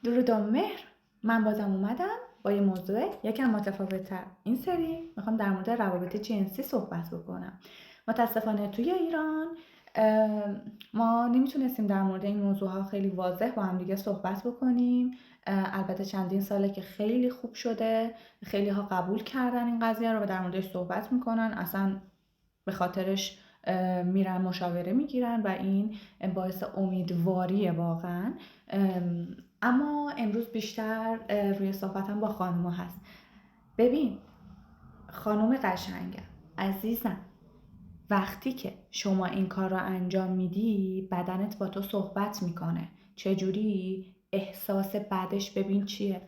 درود و مهر. من بازم اومدم با یه موضوع یکم متفاوت‌تر. این سری میخوام در مورد روابط جنسی صحبت بکنم. متاسفانه توی ایران ما نمیتونستیم در مورد این موضوعها خیلی واضح با هم دیگه صحبت بکنیم. البته چندین ساله که خیلی خوب شده، خیلی ها قبول کردن این قضیه رو و در موردش صحبت میکنن، اصلا به خاطرش میرن مشاوره میگیرن و این باعث امیدواریه واقعا. اما امروز بیشتر روی صحبتم با خانوما هست. ببین خانوم قشنگم، عزیزم، وقتی که شما این کار رو انجام میدی بدنت با تو صحبت میکنه. چجوری؟ احساس بعدش ببین چیه.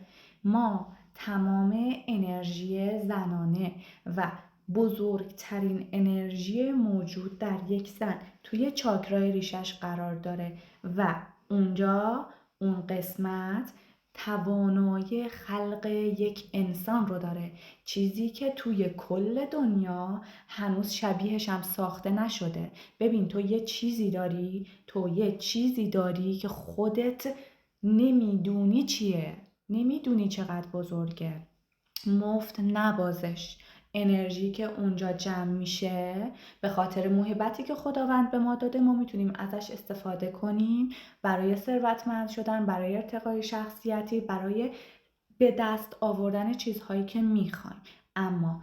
ما تمام انرژی زنانه و بزرگترین انرژی موجود در یک زن توی چاکرای ریشش قرار داره و اونجا اون قسمت توانایی خلق یک انسان رو داره، چیزی که توی کل دنیا هنوز شبیهش هم ساخته نشده. ببین تو یه چیزی داری که خودت نمیدونی چیه، نمیدونی چقدر بزرگه. مفت نبازش. انرژی که اونجا جمع میشه به خاطر محبتی که خداوند به ما داده، ما میتونیم ازش استفاده کنیم برای ثروتمند شدن، برای ارتقای شخصیتی، برای به دست آوردن چیزهایی که میخوایم. اما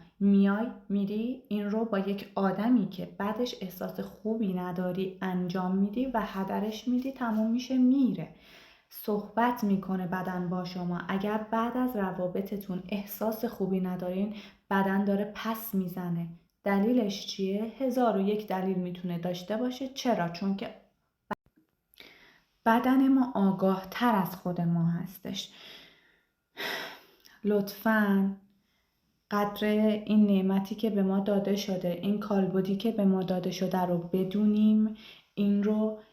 میری این رو با یک آدمی که بعدش احساس خوبی نداری انجام میدی و هدرش میدی، تموم میشه میره. صحبت میکنه بدن با شما. اگر بعد از روابطتون احساس خوبی ندارین، بدن داره پس میزنه. دلیلش چیه؟ 1001 دلیل میتونه داشته باشه. چرا؟ چون که بدن ما آگاه تر از خود ما هستش. لطفاً قدر این نعمتی که به ما داده شده، این کالبدی که به ما داده شده رو بدونیم.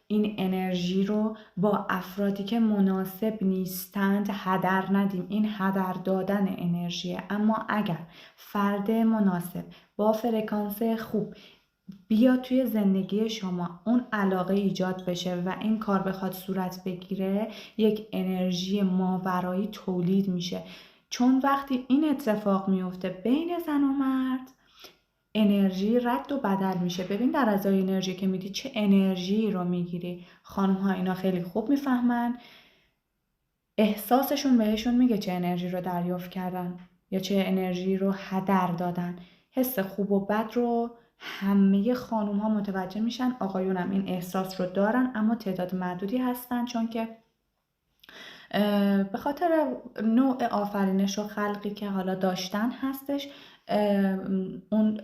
این انرژی رو با افرادی که مناسب نیستند هدر ندیم. این هدر دادن انرژیه. اما اگر فرد مناسب با فرکانس خوب بیا توی زندگی شما، اون علاقه ایجاد بشه و این کار بخواد صورت بگیره، یک انرژی ماورایی تولید میشه. چون وقتی این اتفاق میفته بین زن و مرد، انرژی رد و بدل میشه. ببین در ازای انرژی که میدی چه انرژی رو میگیری. خانم ها اینا خیلی خوب میفهمن، احساسشون بهشون میگه چه انرژی رو دریافت کردن یا چه انرژی رو هدر دادن. حس خوب و بد رو همه خانوم ها متوجه میشن. آقایون هم این احساس رو دارن اما تعداد معدودی هستن، چون که به خاطر نوع آفرینش و خلقی که حالا داشتن هستش. اون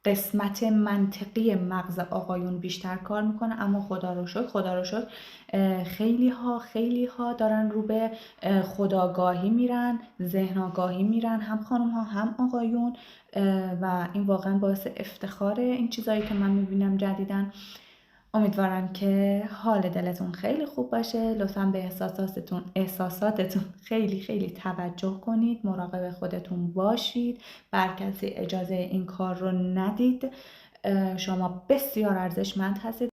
قسمت منطقی مغز آقایون بیشتر کار میکنه. اما خدا رو شکر خیلی ها دارن رو به خودآگاهی میرن، ذهن آگاهی میرن، هم خانم ها هم آقایون. و این واقعا باعث افتخاره این چیزایی که من میبینم جدیدن. امیدوارم که حال دلتون خیلی خوب باشه. لطفاً به احساساتتون خیلی خیلی توجه کنید. مراقب خودتون باشید. بر کسی اجازه این کار رو ندید. شما بسیار ارزشمند هستید.